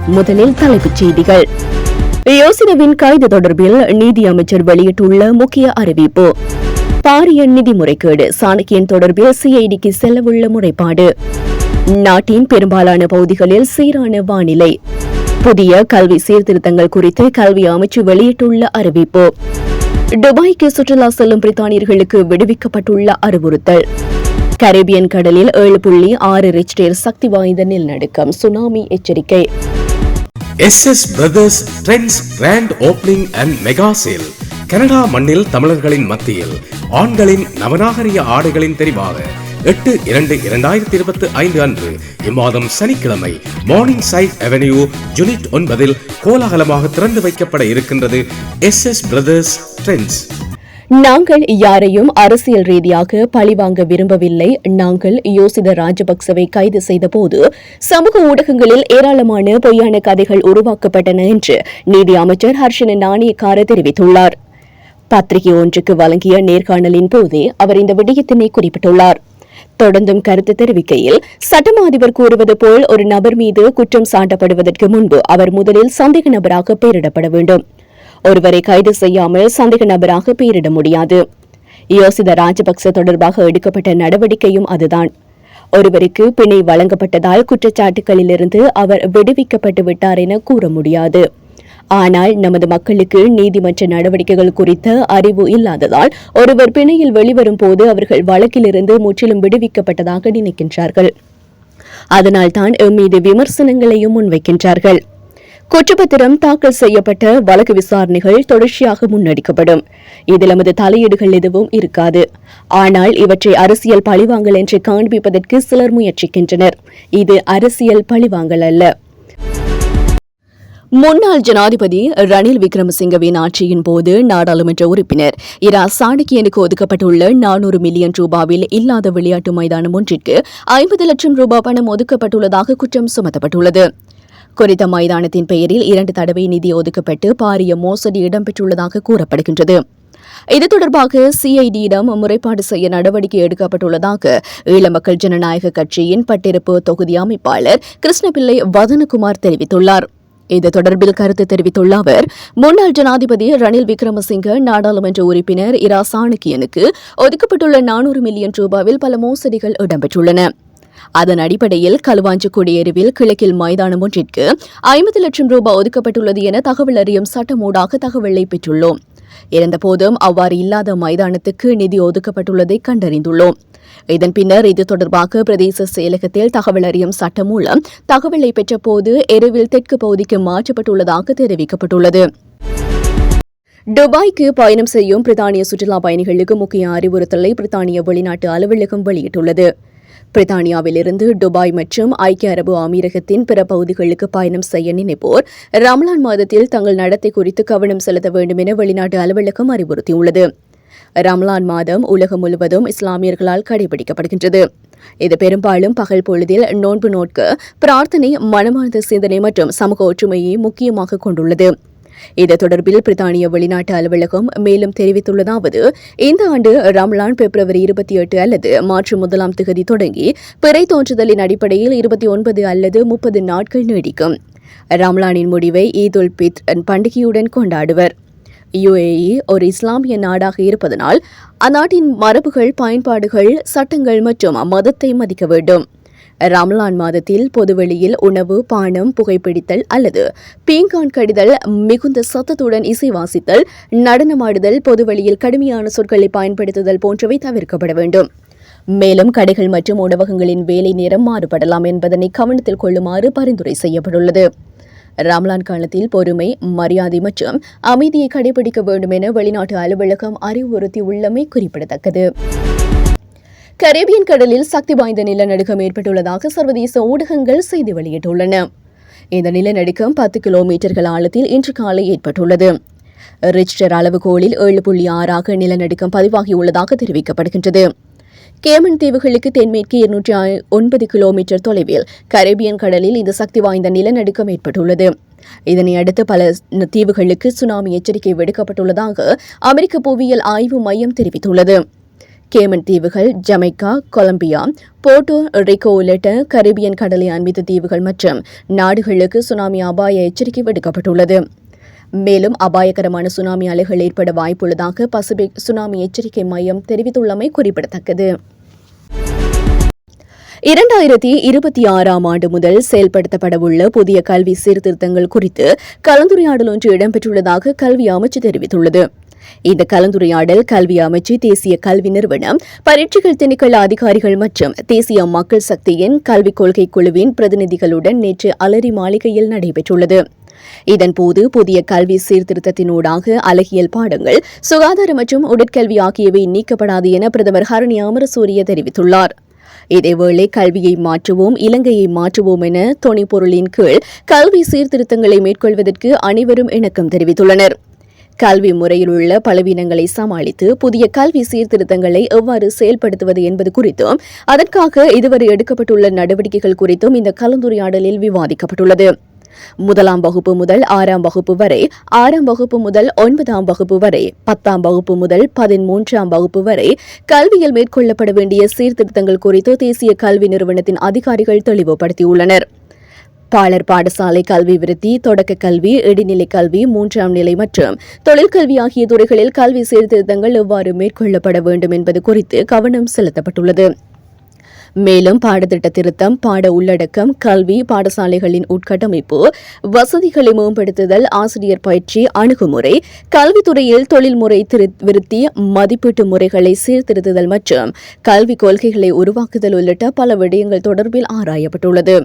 முதலில் தலைப்புச் செய்திகள். யோசிடவின் கைது தொடர்பில் நீதி அமைச்சர் வெளியிட்டுள்ள முக்கிய அறிவிப்பு. பாரிய நிதி முறைகேடு, சாணக்கியன் தொடர்பில் சிஐடிக்கு செல்லவுள்ள முறைப்பாடு. நாட்டின் பெரும்பாலான பகுதிகளில் சீரான வானிலை. புதிய கல்வி சீர்திருத்தங்கள் குறித்து கல்வி அமைச்சு வெளியிட்டுள்ள அறிவிப்பு. துபாய்க்கு சுற்றுலா செல்லும் பிரித்தானியர்களுக்கு விடுவிக்கப்பட்டுள்ள அறிவுறுத்தல். கரேபியன் கடலில் 7.6 ரிக்டர் சக்தி வாய்ந்த நிலநடுக்கம், சுனாமி எச்சரிக்கை. SS Brothers Trends Grand Opening and Mega Sale. Canada மண்ணில் தமிழர்களின் மத்தியில் ஆண்களின் நவநாகரிக ஆடைகளின் தெரிவாக 8/2/2025 அன்று இம்மாதம் சனிக்கிழமை மார்னிங் சைட் அவென்யூ யூனிட் 9 கோலாகலமாக திறந்து வைக்கப்பட இருக்கின்றது SS Brothers Trends. நாங்கள் யாரையும் அரசியல் ரீதியாக பழிவாங்க விரும்பவில்லை. நாங்கள் யோசித ராஜபக்சவை கைது செய்தபோது சமூக ஊடகங்களில் ஏராளமான பொய்யான கதைகள் உருவாக்கப்பட்டன என்று நீதி அமைச்சர் ஹர்ஷன நாணயக்கார தெரிவித்துள்ளார். பத்திரிகை ஒன்றுக்கு வழங்கிய நேர்காணலின் போதே அவர் இந்த விடயத்தினை குறிப்பிட்டுள்ளார். தொடர்ந்தும் கருத்து தெரிவிக்கையில், சட்டமா அதிபர் கூறுவது போல் ஒரு நபர் மீது குற்றம் சாட்டப்படுவதற்கு முன்பு அவர் முதலில் சந்தேக நபராக பெயரிடப்பட வேண்டும். ஒருவரை கைது செய்யாமல் சந்தேக நபராக பெயரிட முடியாது. யோசித ராஜபக்ச தொடர்பாக எடுக்கப்பட்ட நடவடிக்கையும் அதுதான். ஒருவருக்கு பிணை வழங்கப்பட்டதால் குற்றச்சாட்டுகளிலிருந்து அவர் விடுவிக்கப்பட்டு விட்டார் என கூற முடியாது. ஆனால் நமது மக்களுக்கு நீதிமன்ற நடவடிக்கைகள் குறித்த அறிவு இல்லாததால் ஒருவர் பிணையில் வெளிவரும் போது அவர்கள் வழக்கிலிருந்து முற்றிலும் விடுவிக்கப்பட்டதாக நினைக்கின்றார்கள். அதனால்தான் மீது விமர்சனங்களையும் முன்வைக்கின்றார்கள். குற்றப்பத்திரம் தாக்கல் செய்யப்பட்ட வழக்கு விசாரணைகள் தொடர்ச்சியாக முன்னெடுக்கப்படும். இதில் நமது தலையீடுகள் எதுவும் இருக்காது. ஆனால் இவற்றை அரசியல் பழிவாங்கல் என்று காண்பிப்பதற்கு சிலர் முயற்சிக்கின்றனர். இது அரசியல் பழிவாங்கல் அல்ல. முன்னாள் ஜனாதிபதி ரணில் விக்ரமசிங்கவின் ஆட்சியின் போது நாடாளுமன்ற உறுப்பினர் இரா சாணக்கியனுக்கு ஒதுக்கப்பட்டுள்ள 400 மில்லியன் ரூபாவில் இல்லாத விளையாட்டு மைதானம் ஒன்றிற்கு 50 லட்சம் ரூபாய் பணம் ஒதுக்கப்பட்டுள்ளதாக குற்றம் சுமத்தப்பட்டுள்ளது. குறித்த மைதானத்தின் பெயரில் 2 தடவை நிதி ஒதுக்கப்பட்டு பாரிய மோசடி இடம்பெற்றுள்ளதாக கூறப்படுகின்றது. இது தொடர்பாக சிஐடியிடம் முறைப்பாடு செய்ய நடவடிக்கை எடுக்கப்பட்டுள்ளதாக ஈழ மக்கள் ஜனநாயக கட்சியின் பட்டிருப்பு தொகுதி அமைப்பாளர் கிருஷ்ணபிள்ளை வதனகுமார் தெரிவித்துள்ளார். இது தொடர்பில் கருத்து தெரிவித்துள்ள அவர், முன்னாள் ஜனாதிபதி ரணில் விக்ரமசிங்க நாடாளுமன்ற உறுப்பினர் இரா சாணக்கியனுக்கு ஒதுக்கப்பட்டுள்ள 400 மில்லியன் ரூபாவில் பல மோசடிகள் இடம்பெற்றுள்ளன. அதன் அடிப்படையில் களுவாஞ்சிக்குடியேருவில் கிழக்கில் மைதானம் ஒன்றிற்கு 50 லட்சம் ரூபாய் ஒதுக்கப்பட்டுள்ளது என தகவல் அறியும் சட்டமூடாக தகவலை பெற்றுள்ளோம். இருந்தபோதும் அவ்வாறு இல்லாத மைதானத்துக்கு நிதி ஒதுக்கப்பட்டுள்ளதை கண்டறிந்துள்ளோம். இதன் பின்னர் இது தொடர்பாக பிரதேச செயலகத்தில் தகவல் அறியும் சட்டம் மூலம் தகவலை பெற்றபோது எருவில் தெற்கு பகுதிக்கு மாற்றப்பட்டுள்ளதாக தெரிவிக்கப்பட்டுள்ளது. துபாய்க்கு பயணம் செய்யும் பிரித்தானிய சுற்றுலா பயணிகளுக்கு முக்கிய அறிவுறுத்தலை பிரித்தானிய வெளிநாட்டு அலுவலகம் வெளியிட்டுள்ளது. பிரித்தானியாவிலிருந்து துபாய் மற்றும் ஐக்கிய அரபு அமீரகத்தின் பிற பகுதிகளுக்கு பயணம் செய்ய நினைப்போர் ரமலான் மாதத்தில் தங்கள் நடத்தை குறித்து கவனம் செலுத்த வேண்டும் என வெளிநாட்டு அலுவலகம் அறிவுறுத்தியுள்ளது. ரமலான் மாதம் உலகம் முழுவதும் இஸ்லாமியர்களால் கடைபிடிக்கப்படுகின்றது. இது பெரும்பாலும் பகல் பொழுதில் நோன்பு நோட்க, பிரார்த்தனை, மனமார்ந்த சிந்தனை மற்றும் சமூக ஒற்றுமையை முக்கியமாக கொண்டுள்ளது. இது தொடர்பில் பிரித்தானிய வெளிநாட்டு அலுவலகம் மேலும் தெரிவித்துள்ளதாவது, இந்த ஆண்டு ரமலான் பிப்ரவரி 28 அல்லது மார்ச் 1ஆம் திகதி தொடங்கி பிறை தோன்றுதலின் அடிப்படையில் 29 அல்லது 30 நாட்கள் நீடிக்கும். ரமலானின் முடிவை ஈத் உல் பித்ர் பண்டிகையுடன் கொண்டாடுவர். UAE ஒரு இஸ்லாமிய நாடாக இருப்பதனால் அந்நாட்டின் மரபுகள், பயன்பாடுகள், சட்டங்கள் மற்றும் மதத்தை மதிக்க வேண்டும். ரமலான் மாதத்தில் பொதுவெளியில் உணவு, பானம், புகைப்பிடித்தல் அல்லது பீங்கான் கடிதல், மிகுந்த சத்தத்துடன் இசை வாசித்தல், நடனமாடுதல், பொதுவெளியில் கடுமையான சொற்களை பயன்படுத்துதல் போன்றவை தவிர்க்கப்பட வேண்டும். மேலும் கடைகள் மற்றும் உணவகங்களின் வேலை நேரம் மாறுபடலாம் என்பதனை கவனத்தில் கொள்ளுமாறு பரிந்துரை செய்யப்பட்டுள்ளது. ரமலான் காலத்தில் பொறுமை, மரியாதை மற்றும் அமைதியை கடைபிடிக்க வேண்டும் என வெளிநாட்டு அலுவலகம் அறிவுறுத்தியுள்ளமை குறிப்பிடத்தக்கது. கரேபியன் கடலில் சக்தி வாய்ந்த நிலநடுக்கம் ஏற்பட்டுள்ளதாக சர்வதேச ஊடகங்கள் செய்தி வெளியிட்டுள்ளன. இந்த நிலநடுக்கம் 10 கிலோமீட்டர்கள் ஆழத்தில் இன்று காலை ஏற்பட்டுள்ளது. ரிக்டர் அளவுகோலில் 7.6 நிலநடுக்கம் பதிவாகியுள்ளதாக தெரிவிக்கப்படுகின்றது. கேமன் தீவுகளுக்கு தென்மேற்கு 209 கிலோமீட்டர் தொலைவில் கரேபியன் கடலில் இந்த சக்தி வாய்ந்த நிலநடுக்கம் ஏற்பட்டுள்ளது. இதனை அடுத்து பல தீவுகளுக்கு சுனாமி எச்சரிக்கை விடுக்கப்பட்டுள்ளதாக அமெரிக்க புவியியல் ஆய்வு மையம் தெரிவித்துள்ளது. கேமன் தீவுகள், ஜமைக்கா, கொலம்பியா, போர்ட்டோ ரிகோ உள்ளிட்ட கரிபியன் கடலை அண்மித்த தீவுகள் மற்றும் நாடுகளுக்கு சுனாமி அபாய எச்சரிக்கை விடுக்கப்பட்டுள்ளது. மேலும் அபாயகரமான சுனாமி அலைகள் ஏற்பட வாய்ப்புள்ளதாக பசிபிக் சுனாமி எச்சரிக்கை மையம் தெரிவித்துள்ளமை குறிப்பிடத்தக்கது. 2026 ஆண்டு முதல் செயல்படுத்தப்படவுள்ள புதிய கல்வி சீர்திருத்தங்கள் குறித்து கலந்துரையாடல் ஒன்று இடம்பெற்றுள்ளதாக கல்வி அமைச்சு தெரிவித்துள்ளது. இந்த கலந்துரையாடல் கல்வி அமைச்சு, தேசிய கல்வி நிறுவனம், பரீட்சைகள் திணைக்கள அதிகாரிகள் மற்றும் தேசிய மக்கள் சக்தியின் கல்விக் கொள்கை குழுவின் பிரதிநிதிகளுடன் நேற்று அலரி மாளிகையில் நடைபெற்றுள்ளது. இதன்போது புதிய கல்வி சீர்திருத்தத்தினூடாக அழகியல் பாடங்கள், சுகாதார மற்றும் உடற்கல்வி ஆகியவை நீக்கப்படாது என பிரதமர் ஹரணி அமரசூரிய தெரிவித்துள்ளார். இதேவேளை கல்வியை மாற்றுவோம், இலங்கையை மாற்றுவோம் என தொனிப்பொருளின் கீழ் கல்வி சீர்திருத்தங்களை மேற்கொள்வதற்கு அனைவரும் இணக்கம் தெரிவித்துள்ளனர். கல்வி முறையில் உள்ள பலவீனங்களை சமாளித்து புதிய கல்வி சீர்திருத்தங்களை எவ்வாறு செயல்படுத்துவது என்பது குறித்தும் அதற்காக இதுவரை எடுக்கப்பட்டுள்ள நடவடிக்கைகள் குறித்தும் இந்த கலந்துரையாடலில் விவாதிக்கப்பட்டுள்ளது. 1ஆம் வகுப்பு முதல் 6ஆம் வகுப்பு வரை, 6ஆம் வகுப்பு முதல் 9ஆம் வகுப்பு வரை, 10ஆம் வகுப்பு முதல் 13ஆம் வகுப்பு வரை கல்வியில் மேற்கொள்ளப்பட வேண்டிய சீர்திருத்தங்கள் குறித்து தேசிய கல்வி நிறுவனத்தின் அதிகாரிகள் தெளிவுபடுத்தியுள்ளனர். பாலர் பாடசாலை கல்வி விருத்தி, தொடக்க கல்வி, இடைநிலை கல்வி, 3ஆம் நிலை மற்றும் தொழிற்கல்வி ஆகிய துறைகளில் கல்வி சீர்திருத்தங்கள் எவ்வாறு மேற்கொள்ளப்பட வேண்டும் என்பது குறித்து கவனம் செலுத்தப்பட்டுள்ளது. மேலும் பாடத்திட்ட திருத்தம், பாட உள்ளடக்கம், கல்வி, பாடசாலைகளின் உட்கட்டமைப்பு, வசதிகளை மேம்படுத்துதல், ஆசிரியர் பயிற்சி, அணுகுமுறை, கல்வித்துறையில் தொழில்முறை விருத்தி, மதிப்பீட்டு முறைகளை சீர்திருத்துதல் மற்றும் கல்விக் கொள்கைகளை உருவாக்குதல் உள்ளிட்ட பல விடயங்கள் தொடர்பில் ஆராயப்பட்டுள்ளது.